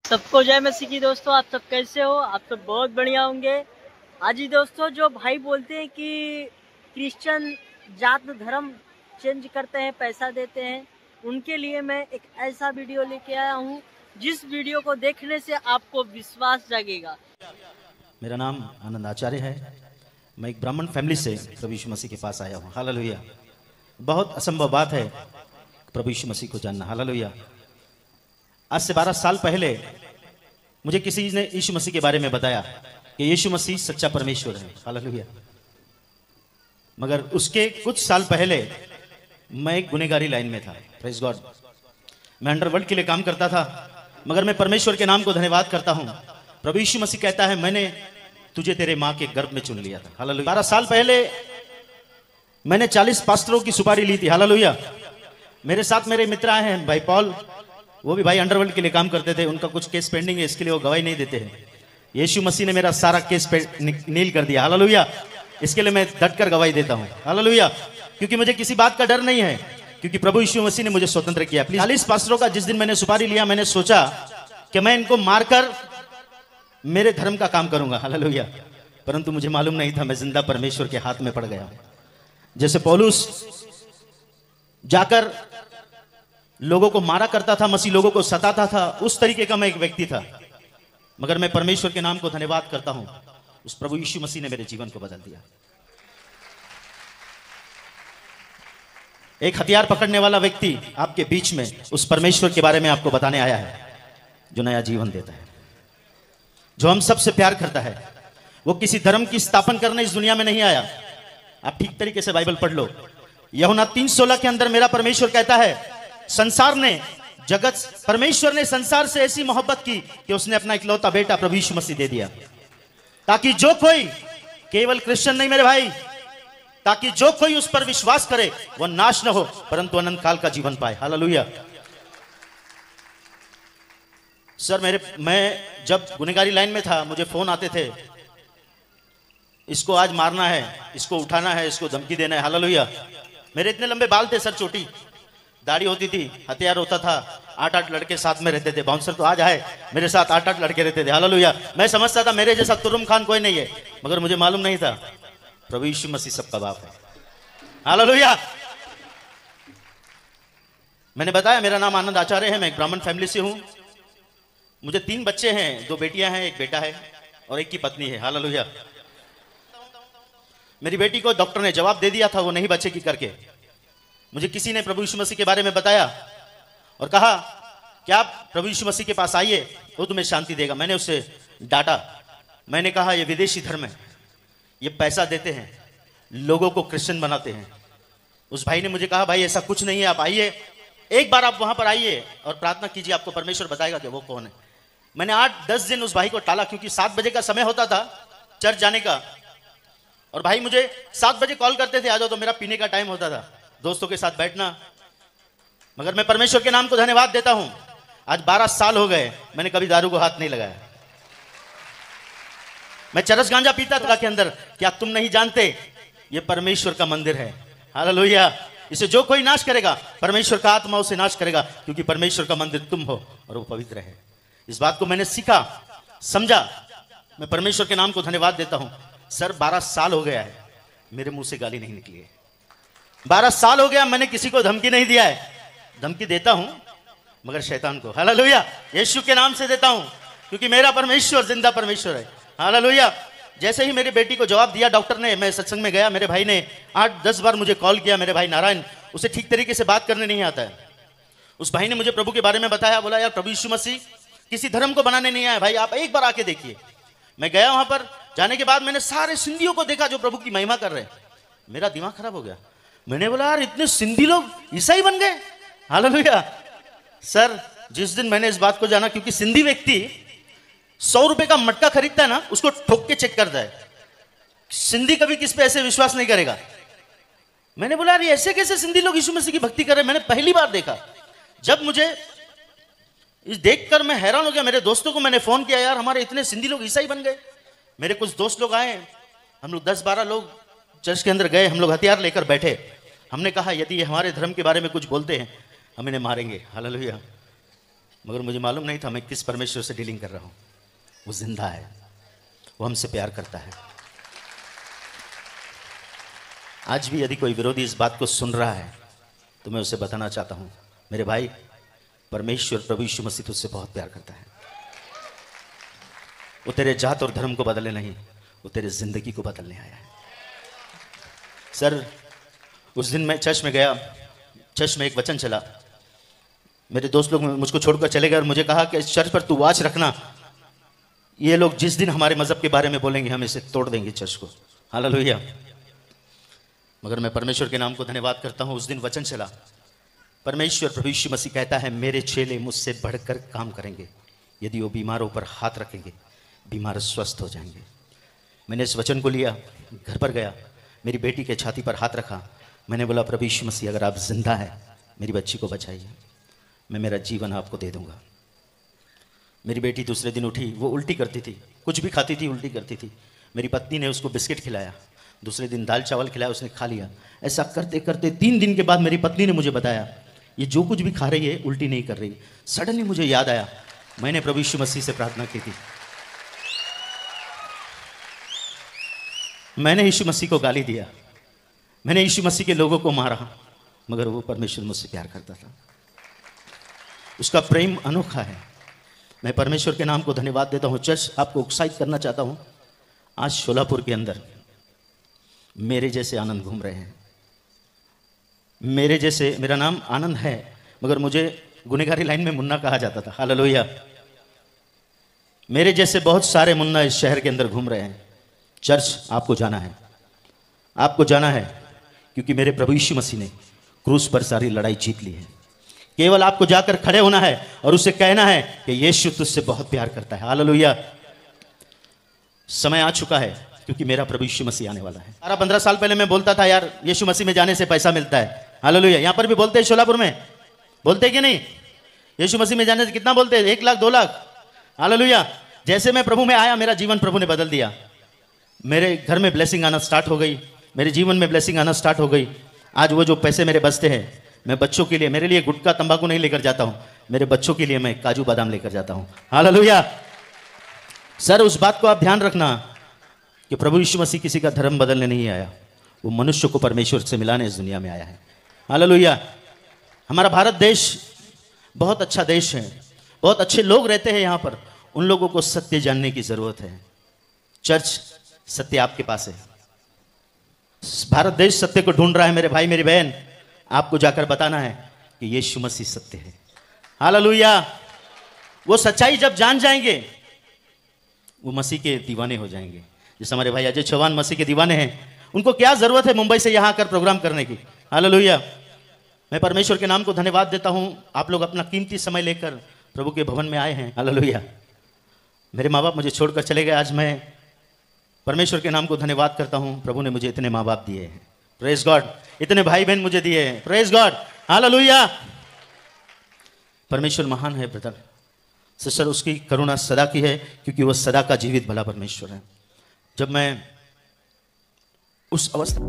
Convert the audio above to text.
सबको जय मसीह की दोस्तों। आप सब कैसे हो? आप सब बहुत बढ़िया होंगे। आज ही दोस्तों, जो भाई बोलते हैं कि क्रिश्चियन जात धर्म चेंज करते हैं, पैसा देते हैं, उनके लिए मैं एक ऐसा वीडियो लेके आया हूँ जिस वीडियो को देखने से आपको विश्वास जागेगा। मेरा नाम आनंद आचार्य है। मैं एक ब्राह्मण फैमिली से प्रभु यीशु मसीह के पास आया हूँ। हालेलुया। बहुत असंभव बात है प्रभु यीशु मसीह को जानना। हालेलुया। आज से 12 साल पहले मुझे किसी ने यीशु मसीह के बारे में बताया कि यीशु मसीह सच्चा परमेश्वर है। हालेलुया। मगर उसके कुछ साल पहले मैं एक गुनहगारी लाइन में था। Praise God. मैं अंडरवर्ल्ड के लिए काम करता था, मगर मैं परमेश्वर के नाम को धन्यवाद करता हूं। प्रभु यीशु मसीह कहता है, मैंने तुझे तेरे मां के गर्भ में चुन लिया था। हालेलुया। 12 साल पहले मैंने 40 पास्टरों की सुपारी ली थी। हालेलुया। मेरे साथ मेरे मित्र आए हैं, भाई पॉल, वो भी भाई अंडरवर्ल्ड के लिए काम करते थे। उनका कुछ केस पेंडिंग है, इसके लिए वो गवाही नहीं देते हैं। यीशु मसीह ने मेरा सारा केस नील कर दिया। हालेलुया। इसके लिए मैं डट कर गवाही देता हूं। हालेलुया। क्योंकि मुझे किसी बात का डर नहीं है, क्योंकि प्रभु यीशु मसीह ने मुझे स्वतंत्र किया। 40 पास्टरों का जिस दिन मैंने सुपारी लिया, मैंने सोचा कि मैं इनको मारकर मेरे धर्म का काम करूंगा। हालेलुया। परंतु मुझे मालूम नहीं था मैं जिंदा परमेश्वर के हाथ में पड़ गया। जैसे पौलुस जाकर लोगों को मारा करता था, मसीह लोगों को सताता था, उस तरीके का मैं एक व्यक्ति था। मगर मैं परमेश्वर के नाम को धन्यवाद करता हूं, उस प्रभु यीशु मसीह ने मेरे जीवन को बदल दिया। एक हथियार पकड़ने वाला व्यक्ति आपके बीच में उस परमेश्वर के बारे में आपको बताने आया है, जो नया जीवन देता है, जो हम सबसे प्यार करता है। वो किसी धर्म की स्थापना करने इस दुनिया में नहीं आया। आप ठीक तरीके से बाइबल पढ़ लो। यूहन्ना 3:16 के अंदर मेरा परमेश्वर कहता है, परमेश्वर ने संसार से ऐसी मोहब्बत की कि उसने अपना इकलौता बेटा प्रभु यीशु मसीह दे दिया, ताकि जो कोई, केवल क्रिश्चियन नहीं मेरे भाई, ताकि जो कोई उस पर विश्वास करे वह नाश न हो परंतु अनंत काल का जीवन पाए। हालेलुया। सर, मैं जब गुनहगारी लाइन में था, मुझे फोन आते थे, इसको आज मारना है, इसको उठाना है, इसको धमकी देना है। हालेलुया। मेरे इतने लंबे बाल थे सर, छोटी दाढ़ी होती थी, हथियार होता था, 8-8 लड़के साथ में रहते थे। बाउंसर तो आज है, मेरे साथ 8-8 लड़के रहते थे। हालेलुया। मैं समझता था मेरे जैसा तुरुम खान कोई नहीं है, मगर मुझे मालूम नहीं था प्रभु यीशु मसीह सबका बाप है। हालेलुया। मैंने बताया मेरा नाम आनंद आचार्य है। मैं एक ब्राह्मण फैमिली से हूं। मुझे 3 बच्चे हैं, 2 बेटियां हैं, एक बेटा है और एक की पत्नी है। हालेलुया। मेरी बेटी को डॉक्टर ने जवाब दे दिया था वो नहीं बचेगी करके। मुझे किसी ने प्रभु यीशु मसीह के बारे में बताया और कहा कि आप प्रभु यीशु मसीह के पास आइए, वो तुम्हें शांति देगा। मैंने उससे डांटा। मैंने कहा ये विदेशी धर्म है, ये पैसा देते हैं, लोगों को क्रिश्चियन बनाते हैं। उस भाई ने मुझे कहा, भाई ऐसा कुछ नहीं है, आप आइए, एक बार आप वहां पर आइए और प्रार्थना कीजिए, आपको परमेश्वर बताएगा कि वो कौन है। मैंने 8-10 दिन उस भाई को टाला, क्योंकि 7 बजे का समय होता था चर्च जाने का, और भाई मुझे 7 बजे कॉल करते थे, आ जाओ, तो मेरा पीने का टाइम होता था, दोस्तों के साथ बैठना। मगर मैं परमेश्वर के नाम को धन्यवाद देता हूं, आज 12 साल हो गए, मैंने कभी दारू को हाथ नहीं लगाया। मैं चरस गांजा पीता था के अंदर। क्या तुम नहीं जानते ये परमेश्वर का मंदिर है? हालेलुया। इसे जो कोई नाश करेगा, परमेश्वर का आत्मा उसे नाश करेगा, क्योंकि परमेश्वर का मंदिर तुम हो और वो पवित्र है। इस बात को मैंने सीखा, समझा। मैं परमेश्वर के नाम को धन्यवाद देता हूं। सर, 12 साल हो गया है, मेरे मुंह से गाली नहीं निकली है। 12 साल हो गया, मैंने किसी को धमकी नहीं दिया है। धमकी देता हूं मगर शैतान को। हालेलुया। यीशु के नाम से देता हूं, क्योंकि मेरा परमेश्वर जिंदा परमेश्वर है। हालेलुया। जैसे ही मेरी बेटी को जवाब दिया डॉक्टर ने, मैं सत्संग में गया, मेरे भाई ने 8-10 बार मुझे कॉल किया। मेरे भाई नारायण, उसे ठीक तरीके से बात करने नहीं आता है। उस भाई ने मुझे प्रभु के बारे में बताया, बोला यार प्रभु यीशु मसीह किसी धर्म को बनाने नहीं आया भाई, आप एक बार आके देखिए। मैं गया वहां पर। जाने के बाद मैंने सारे सिंधियों को देखा जो प्रभु की महिमा कर रहे। मेरा दिमाग खराब हो गया। मैंने बोला यार इतने सिंधी लोग ईसाई बन गए। हालेलुया। सर, जिस दिन मैंने इस बात को जाना, क्योंकि सिंधी व्यक्ति 100 रुपए का मटका खरीदता है ना, उसको ठोक के चेक करता है। सिंधी कभी किस पे ऐसे विश्वास नहीं करेगा। मैंने बोला यार ऐसे कैसे सिंधी लोग यीशु मसीह की भक्ति कर रहे हैं? मैंने पहली बार देखा। जब मुझे इस देखकर मैं हैरान हो गया। मेरे दोस्तों को मैंने फोन किया, यार हमारे इतने सिंधी लोग ईसाई बन गए। मेरे कुछ दोस्त लोग आए, हम लोग 10-12 लोग चर्च के अंदर गए। हम लोग हथियार लेकर बैठे। हमने कहा यदि ये हमारे धर्म के बारे में कुछ बोलते हैं हम इन्हें मारेंगे। हालेलुया। मगर मुझे मालूम नहीं था मैं किस परमेश्वर से डीलिंग कर रहा हूँ। वो जिंदा है, वो हमसे प्यार करता है। आज भी यदि कोई विरोधी इस बात को सुन रहा है तो मैं उसे बताना चाहता हूँ, मेरे भाई, परमेश्वर प्रभु यीशु मसीह तुझसे बहुत प्यार करता है। वो तेरे जात और धर्म को बदलने नहीं, वो तेरे जिंदगी को बदलने आया है। सर, उस दिन मैं चर्च में गया, चर्च में एक वचन चला, मेरे दोस्त लोग मुझको छोड़कर चले गए और मुझे कहा कि इस चर्च पर तू वॉच रखना, ये लोग जिस दिन हमारे मजहब के बारे में बोलेंगे हम इसे तोड़ देंगे चर्च को। हालेलुया। मगर मैं परमेश्वर के नाम को धन्यवाद करता हूँ, उस दिन वचन चला, परमेश्वर प्रभु यीशु मसीह कहता है मेरे चेले मुझसे बढ़कर काम करेंगे, यदि वो बीमारों पर हाथ रखेंगे बीमार स्वस्थ हो जाएंगे। मैंने इस वचन को लिया, घर पर गया, मेरी बेटी के छाती पर हाथ रखा, मैंने बोला प्रभु यीशु मसीह अगर आप जिंदा है मेरी बच्ची को बचाइए, मैं मेरा जीवन आपको दे दूंगा। मेरी बेटी दूसरे दिन उठी, वो उल्टी करती थी, कुछ भी खाती थी उल्टी करती थी। मेरी पत्नी ने उसको बिस्किट खिलाया, दूसरे दिन दाल चावल खिलाया, उसने खा लिया। ऐसा करते करते 3 दिन के बाद मेरी पत्नी ने मुझे बताया ये जो कुछ भी खा रही है उल्टी नहीं कर रही। सडनली मुझे याद आया मैंने प्रभु यीशु मसीह से प्रार्थना की थी, मैंने यीशु मसीह को गाली दिया, मैंने यीशु मसीह के लोगों को मारा, मगर वो परमेश्वर मुझसे प्यार करता था। उसका प्रेम अनोखा है। मैं परमेश्वर के नाम को धन्यवाद देता हूँ। चर्च, आपको उत्साहित करना चाहता हूँ, आज शोलापुर के अंदर मेरे जैसे आनंद घूम रहे हैं। मेरे जैसे, मेरा नाम आनंद है मगर मुझे गुनहगारी लाइन में मुन्ना कहा जाता था। हालेलुया। मेरे जैसे बहुत सारे मुन्ना इस शहर के अंदर घूम रहे हैं। चर्च, आपको जाना है, आपको जाना है, क्योंकि मेरे प्रभु यीशु मसीह ने क्रूस पर सारी लड़ाई जीत ली है। केवल आपको जाकर खड़े होना है और उसे कहना है कि यीशु तुझसे बहुत प्यार करता है। हालेलुया। समय आ चुका है क्योंकि मेरा प्रभु यीशु मसीह आने वाला है। 15 साल पहले मैं बोलता था यार यीशु मसीह में जाने से पैसा मिलता है। हालेलुया। यहाँ पर भी बोलते हैं, शोलापुर में बोलते हैं कि नहीं? यीशु मसीह में जाने से कितना बोलते हैं? 1 लाख 2 लाख। हालेलुया। जैसे मैं प्रभु में आया मेरा जीवन प्रभु ने बदल दिया। मेरे घर में ब्लेसिंग आना स्टार्ट हो गई, मेरे जीवन में ब्लेसिंग आना स्टार्ट हो गई। आज वो जो पैसे मेरे बचते हैं मैं बच्चों के लिए, मेरे लिए गुटखा तंबाकू नहीं लेकर जाता हूँ, मेरे बच्चों के लिए मैं काजू बादाम लेकर जाता हूँ। हालेलुया। सर, उस बात को आप ध्यान रखना कि प्रभु यीशु मसीह किसी का धर्म बदलने नहीं आया, वो मनुष्य को परमेश्वर से मिलाने इस दुनिया में आया है। हालेलुया। हमारा भारत देश बहुत अच्छा देश है, बहुत अच्छे लोग रहते हैं यहाँ पर। उन लोगों को सत्य जानने की जरूरत है। चर्च, सत्य आपके पास है। भारत देश सत्य को ढूंढ रहा है। मेरे भाई मेरी बहन, आपको जाकर बताना है कि यीशु मसीह सत्य है। हालेलुया। वो सच्चाई जब जान जाएंगे वो मसीह के दीवाने हो जाएंगे। जैसे हमारे भाई अजय चौहान मसीह के दीवाने हैं, उनको क्या जरूरत है मुंबई से यहाँ आकर प्रोग्राम करने की। हालेलुया। मैं परमेश्वर के नाम को धन्यवाद देता हूँ, आप लोग अपना कीमती समय लेकर प्रभु के भवन में आए हैं। हालेलुया। मेरे माँ बाप मुझे छोड़कर चले गए, आज मैं परमेश्वर के नाम को धन्यवाद करता हूँ। प्रभु ने मुझे इतने माँ बाप दिए हैं, प्रेज गॉड। इतने भाई बहन मुझे दिए हैं, प्रेज गॉड। हालेलुया। परमेश्वर महान है ब्रदर, सिस्टर। उसकी करुणा सदा की है क्योंकि वह सदा का जीवित भला परमेश्वर है। जब मैं उस अवस्था